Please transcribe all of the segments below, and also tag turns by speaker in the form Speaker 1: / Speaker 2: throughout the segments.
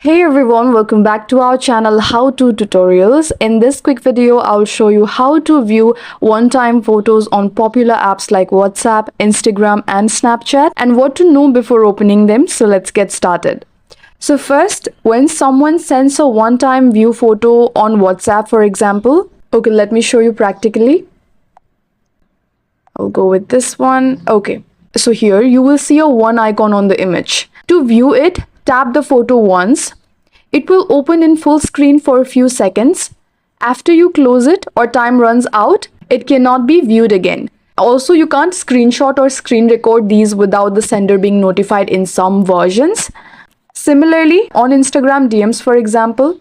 Speaker 1: Hey everyone, welcome back to our channel How To Tutorials. In this quick video, I'll show you how to view one-time photos on popular apps like WhatsApp, Instagram and Snapchat and what to know before opening them. So let's get started. So first, when someone sends a one-time view photo on WhatsApp, for example, okay, let me show you practically. I'll go with this one. Okay, so here you will see a one icon on the image. To view it, tap the photo once. It will open in full screen for a few seconds. After you close it or time runs out, it cannot be viewed again. Also, you can't screenshot or screen record these without the sender being notified in some versions. Similarly, on Instagram DMs, for example,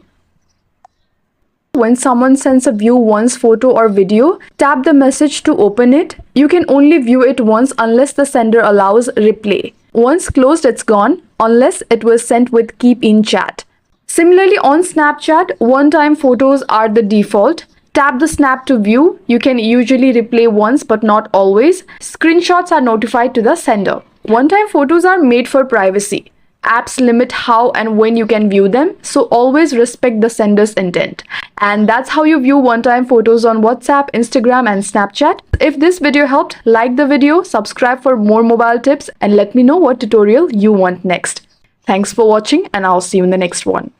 Speaker 1: when someone sends a view once photo or video, tap the message to open it. You can only view it once unless the sender allows replay. Once closed, it's gone, unless it was sent with keep in chat. Similarly, on Snapchat, one-time photos are the default. Tap the snap to view. You can usually replay once, but not always. Screenshots are notified to the sender. One-time photos are made for privacy. Apps limit how and when you can view them, so always respect the sender's intent. And that's how you view one-time photos on WhatsApp, Instagram and Snapchat. If this video helped, like the video, subscribe for more mobile tips and let me know what tutorial you want next. Thanks for watching and I'll see you in the next one.